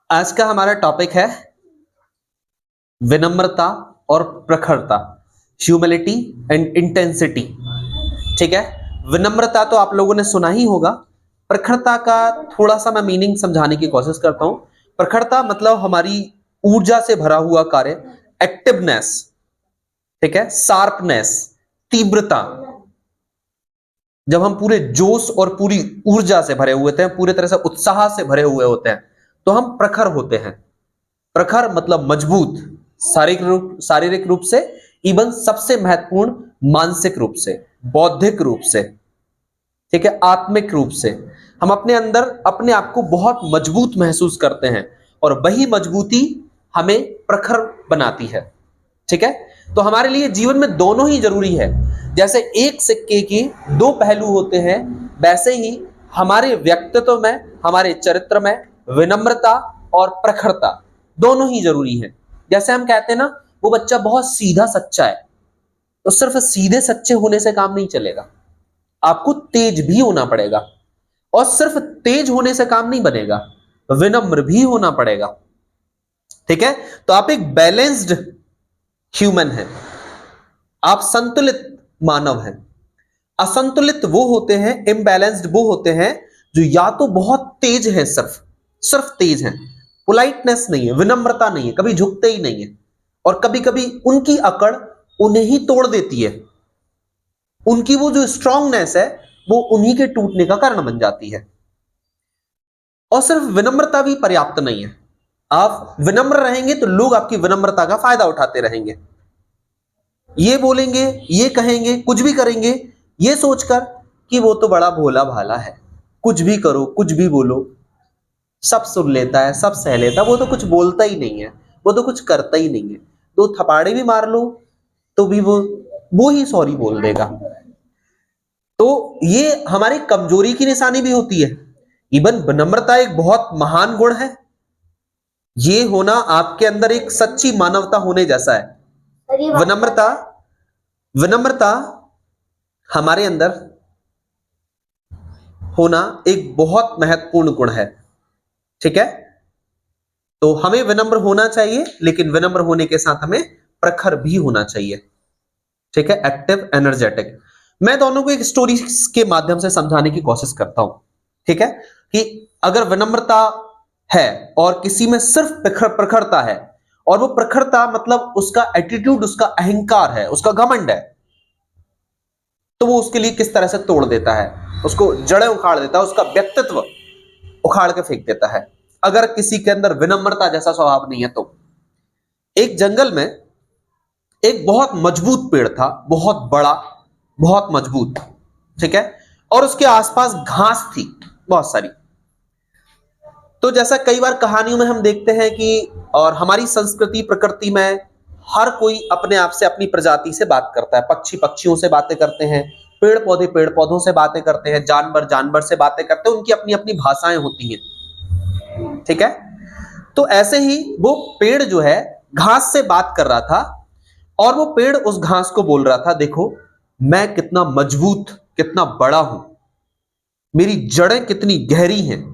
आज का हमारा टॉपिक है विनम्रता और प्रखरता, ह्यूमिलिटी एंड इंटेंसिटी। ठीक है, विनम्रता तो आप लोगों ने सुना ही होगा। प्रखरता का थोड़ा सा मैं मीनिंग समझाने की कोशिश करता हूं। प्रखरता मतलब हमारी ऊर्जा से भरा हुआ कार्य, एक्टिवनेस, ठीक है, शार्पनेस, तीव्रता। जब हम पूरे जोश और पूरी ऊर्जा से भरे हुए थे, पूरे तरह से उत्साह से भरे हुए होते हैं, तो हम प्रखर होते हैं। प्रखर मतलब मजबूत, शारीरिक रूप से, इवन सबसे महत्वपूर्ण मानसिक रूप से, बौद्धिक रूप से, ठीक है, आत्मिक रूप से। हम अपने अंदर अपने आप को बहुत मजबूत महसूस करते हैं और वही मजबूती हमें प्रखर बनाती है। ठीक है, तो हमारे लिए जीवन में दोनों ही जरूरी है। जैसे एक सिक्के के दो पहलू होते हैं, वैसे ही हमारे व्यक्तित्व में, हमारे चरित्र में विनम्रता और प्रखरता दोनों ही जरूरी है। जैसे हम कहते हैं ना, वो बच्चा बहुत सीधा सच्चा है, तो सिर्फ सीधे सच्चे होने से काम नहीं चलेगा, आपको तेज भी होना पड़ेगा। और सिर्फ तेज होने से काम नहीं बनेगा, विनम्र भी होना पड़ेगा। ठीक है, तो आप एक बैलेंस्ड ह्यूमन है, आप संतुलित मानव हैं। असंतुलित वो होते हैं, इम्बैलेंस्ड वो होते हैं जो या तो बहुत तेज है, सिर्फ तेज है, पोलाइटनेस नहीं है, विनम्रता नहीं है, कभी झुकते ही नहीं है, और कभी कभी उनकी अकड़ उन्हें ही तोड़ देती है। उनकी वो जो स्ट्रांगनेस है वो उन्हीं के टूटने का कारण बन जाती है। और सिर्फ विनम्रता भी पर्याप्त नहीं है। आप विनम्र रहेंगे तो लोग आपकी विनम्रता का फायदा उठाते रहेंगे, ये बोलेंगे, ये कहेंगे, कुछ भी करेंगे, ये सोचकर कि वो तो बड़ा भोला भाला है, कुछ भी करो, कुछ भी बोलो, सब सुन लेता है, सब सह लेता है, वो तो कुछ बोलता ही नहीं है, वो तो कुछ करता ही नहीं है, दो थपाड़े भी मार लो तो भी वो ही सॉरी बोल देगा। तो ये हमारी कमजोरी की निशानी भी होती है। इवन विनम्रता एक बहुत महान गुण है। ये होना आपके अंदर एक सच्ची मानवता होने जैसा है। विनम्रता विनम्रता हमारे अंदर होना एक बहुत महत्वपूर्ण गुण है। ठीक है, तो हमें विनम्र होना चाहिए, लेकिन विनम्र होने के साथ हमें प्रखर भी होना चाहिए। ठीक है, एक्टिव, एनर्जेटिक। मैं दोनों को एक स्टोरी के माध्यम से समझाने की कोशिश करता हूं। ठीक है, कि अगर विनम्रता है और किसी में सिर्फ प्रखरता है, और वो प्रखरता मतलब उसका एटीट्यूड, उसका अहंकार है, उसका घमंड है, तो वो उसके लिए किस तरह से तोड़ देता है, उसको जड़ें उखाड़ देता है, उसका व्यक्तित्व उखाड़ के फेंक देता है। अगर किसी के अंदर विनम्रता जैसा स्वभाव नहीं है तो। एक जंगल में एक बहुत मजबूत पेड़ था, बहुत बड़ा, बहुत मजबूत। ठीक है, और उसके आसपास घास थी बहुत सारी। तो जैसा कई बार कहानियों में हम देखते हैं कि, और हमारी संस्कृति प्रकृति में, हर कोई अपने आप से, अपनी प्रजाति से बात करता है। पक्षी पक्षियों से बातें करते हैं, पेड़ पौधों से बातें करते हैं, जानवर जानवर से बातें करते हैं, उनकी अपनी अपनी भाषाएं होती हैं। ठीक है, तो ऐसे ही वो पेड़ जो है घास से बात कर रहा था, और वो पेड़ उस घास को बोल रहा था, देखो मैं कितना मजबूत, कितना बड़ा हूं, मेरी जड़ें कितनी गहरी हैं,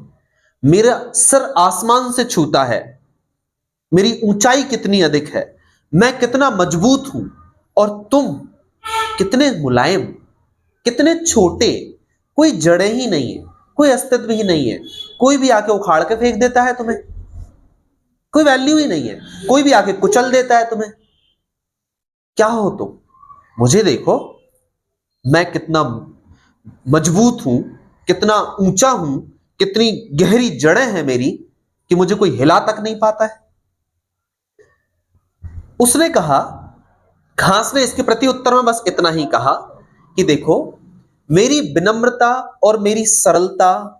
मेरा सर आसमान से छूता है, मेरी ऊंचाई कितनी अधिक है, मैं कितना मजबूत हूं, और तुम कितने मुलायम, कितने छोटे, कोई जड़ें ही नहीं है, कोई अस्तित्व ही नहीं है, कोई भी आके उखाड़ के फेंक देता है तुम्हें, कोई वैल्यू ही नहीं है, कोई भी आके कुचल देता है तुम्हें। क्या हो तुम, मुझे देखो, मैं कितना मजबूत हूं, कितना ऊंचा हूं, कितनी गहरी जड़ें हैं मेरी, कि मुझे कोई हिला तक नहीं पाता है। उसने कहा, घास ने इसके प्रति उत्तर में बस इतना ही कहा कि देखो, मेरी विनम्रता और मेरी सरलता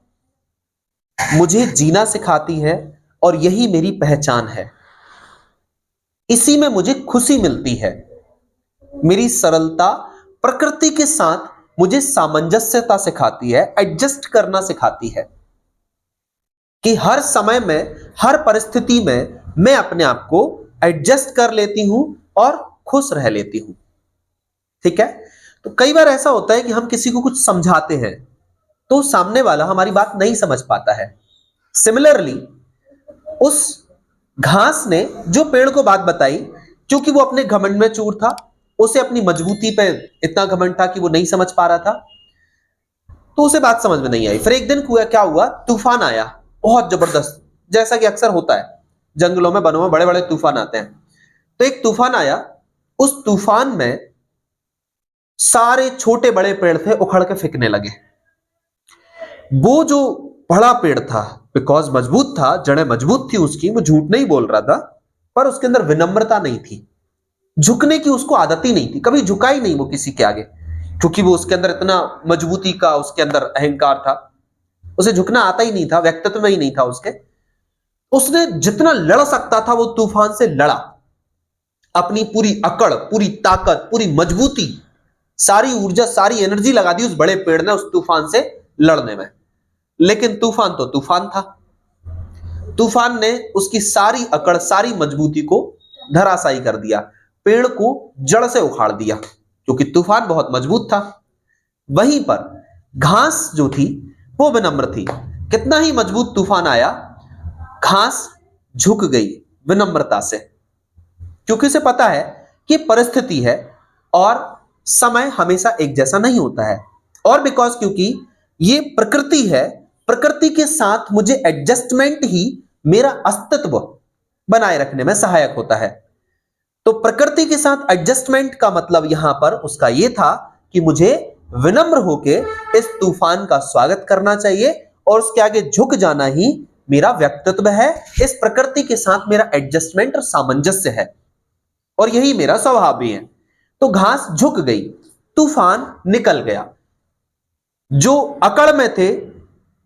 मुझे जीना सिखाती है, और यही मेरी पहचान है, इसी में मुझे खुशी मिलती है। मेरी सरलता प्रकृति के साथ मुझे सामंजस्यता सिखाती है, एडजस्ट करना सिखाती है, कि हर समय में, हर परिस्थिति में मैं अपने आप को एडजस्ट कर लेती हूं और खुश रह लेती हूं। ठीक है, तो कई बार ऐसा होता है कि हम किसी को कुछ समझाते हैं तो सामने वाला हमारी बात नहीं समझ पाता है। सिमिलरली, उस घास ने जो पेड़ को बात बताई, क्योंकि वो अपने घमंड में चूर था, उसे अपनी मजबूती पे इतना घमंड था कि वो नहीं समझ पा रहा था, तो उसे बात समझ में नहीं आई। फिर एक दिन क्या हुआ, तूफान आया बहुत जबरदस्त, जैसा कि अक्सर होता है जंगलों में, वनों में बड़े बड़े तूफान आते हैं। तो एक तूफान आया, उस तूफान में सारे छोटे बड़े पेड़ थे उखड़ के फेंकने लगे। वो जो बड़ा पेड़ था, बिकॉज मजबूत था, जड़ें मजबूत थी उसकी, वो झूठ नहीं बोल रहा था, पर उसके अंदर विनम्रता नहीं थी, झुकने की उसको आदत ही नहीं थी, कभी झुका ही नहीं वो किसी के आगे, क्योंकि वो उसके अंदर इतना मजबूती का उसके अंदर अहंकार था, उसे झुकना आता ही नहीं था, व्यक्तित्व में ही नहीं था उसके। उसने जितना लड़ सकता था वो तूफान से लड़ा, अपनी पूरी अकड़, पूरी ताकत, पूरी मजबूती, सारी ऊर्जा, सारी एनर्जी लगा दी उस बड़े पेड़ ने उस तूफान से लड़ने में। लेकिन तूफान तो तूफान था, तूफान ने उसकी सारी अकड़, सारी मजबूती को धराशायी कर दिया, पेड़ को जड़ से उखाड़ दिया, क्योंकि तूफान बहुत मजबूत था। वहीं पर घास जो थी वो विनम्र थी, कितना ही मजबूत तूफान आया, घास झुक गई विनम्रता से, क्योंकि उसे पता है कि परिस्थिति है और समय हमेशा एक जैसा नहीं होता है, और बिकॉज क्योंकि ये प्रकृति है, प्रकृति के साथ मुझे एडजस्टमेंट ही मेरा अस्तित्व बनाए रखने में सहायक होता है। तो प्रकृति के साथ एडजस्टमेंट का मतलब यहां पर उसका यह था कि मुझे विनम्र होके इस तूफान का स्वागत करना चाहिए और उसके आगे झुक जाना ही मेरा व्यक्तित्व है, इस प्रकृति के साथ मेरा एडजस्टमेंट और सामंजस्य है, और यही मेरा स्वभाव भी है। तो घास झुक गई, तूफान निकल गया, जो अकड़ में थे,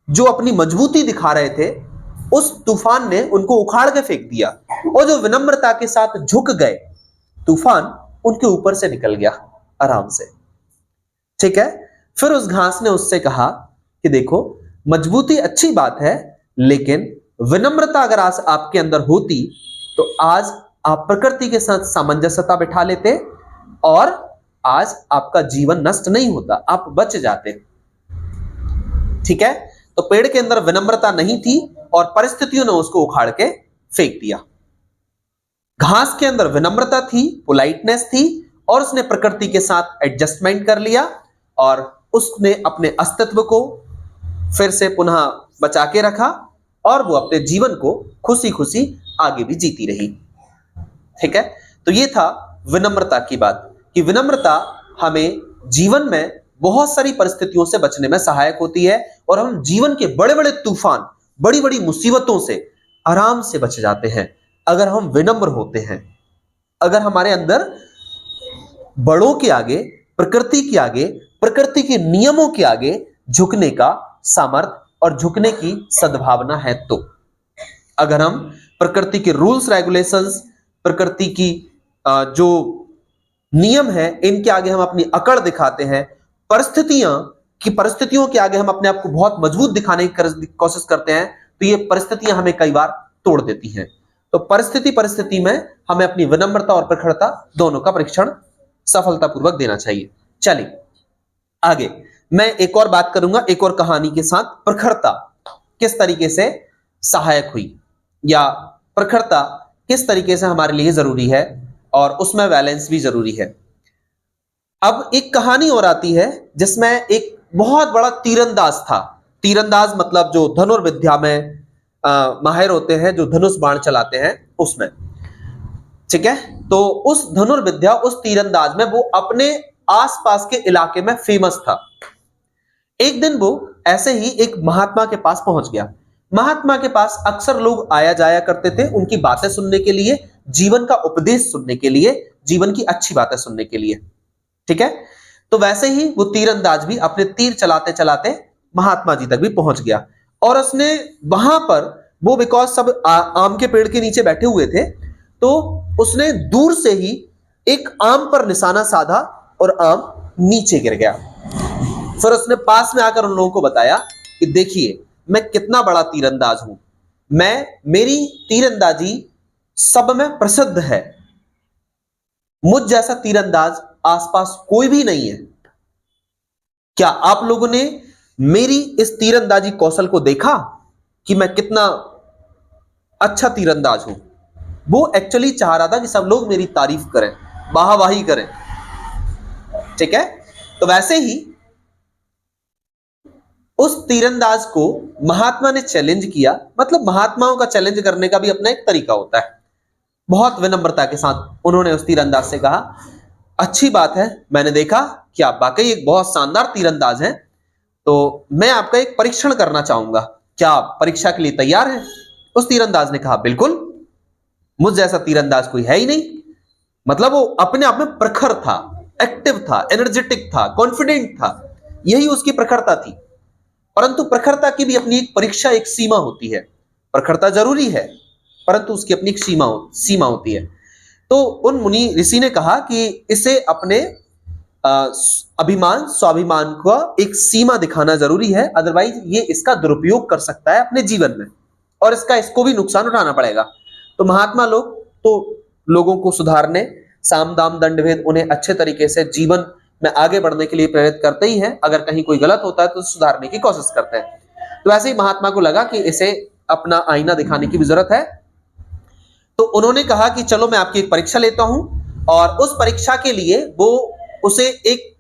जो अपनी मजबूती दिखा रहे थे, उस तूफान ने उनको उखाड़ के फेंक दिया, और जो विनम्रता के साथ झुक गए, तूफान उनके ऊपर से निकल गया आराम से। ठीक है, फिर उस घास ने उससे कहा कि देखो, मजबूती अच्छी बात है, लेकिन विनम्रता अगर आज आपके अंदर होती तो आज आप प्रकृति के साथ सामंजस्यता बिठा लेते और आज आपका जीवन नष्ट नहीं होता, आप बच जाते। ठीक है, तो पेड़ के अंदर विनम्रता नहीं थी और परिस्थितियों ने उसको उखाड़ के फेंक दिया। घास के अंदर विनम्रता थी, पोलाइटनेस थी, और उसने प्रकृति के साथ एडजस्टमेंट कर लिया और उसने अपने अस्तित्व को फिर से पुनः बचा के रखा और वो अपने जीवन को खुशी खुशी आगे भी जीती रही। ठीक है, तो ये था विनम्रता की बात, कि विनम्रता हमें जीवन में बहुत सारी परिस्थितियों से बचने में सहायक होती है और हम जीवन के बड़े बड़े तूफान, बड़ी बड़ी मुसीबतों से आराम से बच जाते हैं अगर हम विनम्र होते हैं। अगर हमारे अंदर बड़ों के आगे, प्रकृति के आगे, प्रकृति के नियमों के आगे झुकने का सामर्थ्य और झुकने की सद्भावना है, तो अगर हम प्रकृति के रूल्स रेगुलेशंस, प्रकृति की जो नियम है, इनके आगे हम अपनी अकड़ दिखाते हैं, परिस्थितियों के आगे हम अपने आप को बहुत मजबूत दिखाने की कोशिश करते हैं, तो ये परिस्थितियां हमें कई बार तोड़ देती हैं। तो परिस्थिति में हमें अपनी विनम्रता और प्रखरता दोनों का परीक्षण सफलतापूर्वक देना चाहिए। चलिए आगे मैं एक और बात करूंगा, एक और कहानी के साथ, प्रखरता किस तरीके से सहायक हुई या प्रखरता किस तरीके से हमारे लिए जरूरी है, और उसमें बैलेंस भी जरूरी है। अब एक कहानी और आती है जिसमें एक बहुत बड़ा तीरंदाज था। तीरंदाज मतलब जो धनुर्विद्या में माहिर होते हैं, जो धनुष बाण चलाते हैं उसमें। ठीक है, तो उस धनुर्विद्या, उस तीरंदाज में वो अपने आसपास के इलाके में फेमस था। एक दिन वो ऐसे ही एक महात्मा के पास पहुंच गया। महात्मा के पास अक्सर लोग आया जाया करते थे, उनकी बातें सुनने के लिए, जीवन का उपदेश सुनने के लिए, जीवन की अच्छी बातें सुनने के लिए। ठीक है, तो वैसे ही वो तीरंदाज भी अपने तीर चलाते चलाते महात्मा जी तक भी पहुंच गया, और उसने वहां पर, वो बिकॉज सब आम के पेड़ के नीचे बैठे हुए थे, तो उसने दूर से ही एक आम पर निशाना साधा और आम नीचे गिर गया। फिर उसने पास में आकर उन लोगों को बताया कि देखिए, मैं कितना बड़ा तीरंदाज हूं, मेरी तीरंदाजी सब में प्रसिद्ध है, मुझ जैसा तीरंदाज आसपास कोई भी नहीं है। क्या आप लोगों ने मेरी इस तीरंदाजी कौशल को देखा कि मैं कितना अच्छा तीरंदाज हूं। वो एक्चुअली चाह रहा था कि सब लोग मेरी तारीफ करें, वाहवाही करें। ठीक है, तो वैसे ही उस तीरंदाज को महात्मा ने चैलेंज किया। मतलब महात्माओं का चैलेंज करने का भी अपना एक तरीका होता है। बहुत विनम्रता के साथ उन्होंने उस तीरंदाज से कहा, अच्छी बात है, मैंने देखा कि आप वाकई एक बहुत शानदार तीरंदाज हैं, तो मैं आपका एक परीक्षण करना चाहूंगा, क्या आप परीक्षा के लिए तैयार हैं? उस तीरंदाज ने कहा, बिल्कुल, मुझ जैसा तीरंदाज कोई है ही नहीं। मतलब वो अपने आप में प्रखर था, एक्टिव था, एनर्जेटिक था, कॉन्फिडेंट था, यही उसकी प्रखरता थी। परंतु प्रखरता की भी अपनी एक परीक्षा, एक सीमा होती है। प्रखरता जरूरी है, परंतु उसकी अपनी एक सीमा होती है। तो उन मुनि ऋषि ने कहा कि इसे अपने अभिमान, स्वाभिमान का एक सीमा दिखाना जरूरी है, अदरवाइज ये इसका दुरुपयोग कर सकता है अपने जीवन में, और इसको भी नुकसान उठाना पड़ेगा। तो महात्मा लोग तो लोगों को सुधारने, साम दाम दंड भेद, उन्हें अच्छे तरीके से जीवन में आगे बढ़ने के लिए प्रेरित करते ही हैं। अगर कहीं कोई गलत होता है तो सुधारने की कोशिश करते हैं। तो ऐसे ही महात्मा को लगा कि इसे अपना आईना दिखाने की भी जरूरत है। तो उन्होंने कहा कि चलो मैं आपकी एक परीक्षा लेता हूं, और उस परीक्षा के लिए वो उसे एक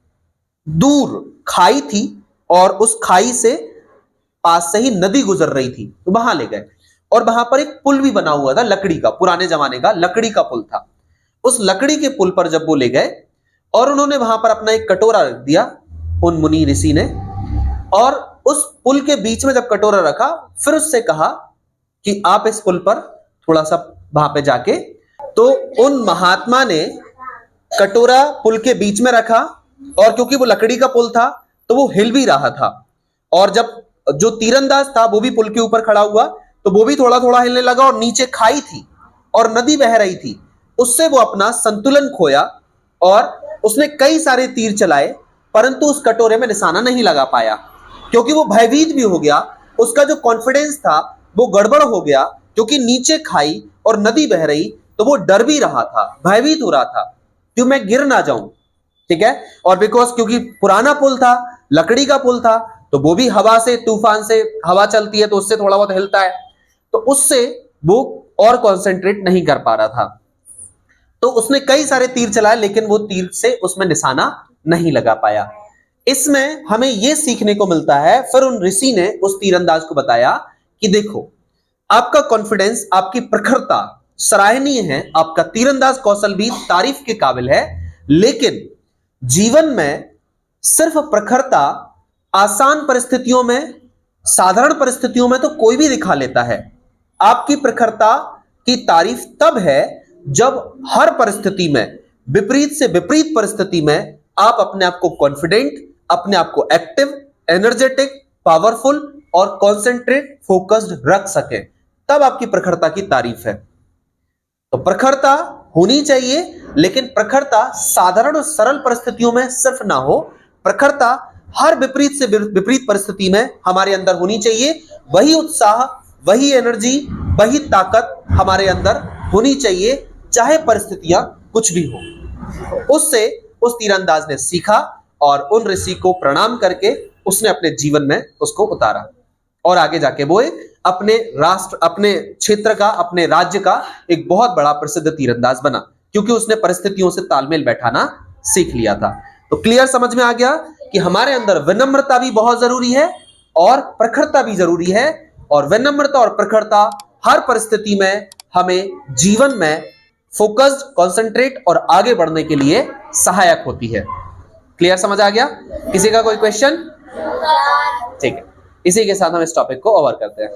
दूर खाई थी, और उस खाई से पास से ही नदी गुजर रही थी, तो वहां ले गए। और वहां पर एक पुल भी बना हुआ था, लकड़ी का, पुराने जमाने का लकड़ी का पुल था। उस लकड़ी के पुल पर जब वो ले गए और उन्होंने वहां पर अपना एक कटोरा रख दिया, उन मुनि ऋषि ने, और उस पुल के बीच में जब कटोरा रखा, फिर उससे कहा कि आप इस पुल पर थोड़ा सा वहां पे जाके, तो उन महात्मा ने कटोरा पुल के बीच में रखा, और क्योंकि वो लकड़ी का पुल था तो वो हिल भी रहा था। और जब जो तीरंदाज था वो भी पुल के ऊपर खड़ा हुआ, तो वो भी थोड़ा थोड़ा हिलने लगा, और नीचे खाई थी और नदी बह रही थी, उससे वो अपना संतुलन खोया, और उसने कई सारे तीर चलाए, परंतु उस कटोरे में निशाना नहीं लगा पाया, क्योंकि वो भयभीत भी हो गया। उसका जो कॉन्फिडेंस था वो गड़बड़ हो गया, क्योंकि नीचे खाई और नदी बह रही, तो वो डर भी रहा था, भयभीत हो रहा था कि मैं गिर ना जाऊं। ठीक है, और बिकॉज क्योंकि पुराना पुल था, लकड़ी का पुल था, तो वो भी हवा से, तूफान से हवा चलती है तो उससे थोड़ा बहुत हिलता है, तो उससे वो और कंसंट्रेट नहीं कर पा रहा था। तो उसने कई सारे तीर चलाए, लेकिन वो तीर से उसमें निशाना नहीं लगा पाया। इसमें हमें यह सीखने को मिलता है, फिर उन ऋषि ने उस तीरंदाज को बताया कि देखो, आपका कॉन्फिडेंस, आपकी प्रखरता सराहनीय है, आपका तीरंदाज कौशल भी तारीफ के काबिल है, लेकिन जीवन में सिर्फ प्रखरता आसान परिस्थितियों में, साधारण परिस्थितियों में तो कोई भी दिखा लेता है। आपकी प्रखरता की तारीफ तब है जब हर परिस्थिति में, विपरीत से विपरीत परिस्थिति में, आप अपने आप को कॉन्फिडेंट, अपने आप को एक्टिव, एनर्जेटिक, पावरफुल और कॉन्सेंट्रेट, फोकस्ड रख सके, तब आपकी प्रखरता की तारीफ है। तो प्रखरता होनी चाहिए, लेकिन प्रखरता साधारण और सरल परिस्थितियों में सिर्फ ना हो, प्रखरता हर विपरीत से विपरीत परिस्थिति में हमारे अंदर होनी चाहिए। वही उत्साह, वही एनर्जी, वही ताकत हमारे अंदर होनी चाहिए, चाहे परिस्थितियां कुछ भी हो। उससे उस तीरंदाज ने सीखा, और उन ऋषि को प्रणाम करके उसने अपने जीवन में उसको उतारा, और आगे जाके वो अपने राष्ट्र, अपने क्षेत्र का, अपने राज्य का एक बहुत बड़ा प्रसिद्ध तीरंदाज बना, क्योंकि उसने परिस्थितियों से तालमेल बैठाना सीख लिया था। तो क्लियर समझ में आ गया कि हमारे अंदर विनम्रता भी बहुत जरूरी है और प्रखरता भी जरूरी है, और विनम्रता और प्रखरता हर परिस्थिति में हमें जीवन में फोकस्ड, कंसंट्रेट और आगे बढ़ने के लिए सहायक होती है। क्लियर समझ आ गया? किसी का कोई क्वेश्चन? ठीक है, इसी के साथ हम इस टॉपिक को ओवर करते हैं।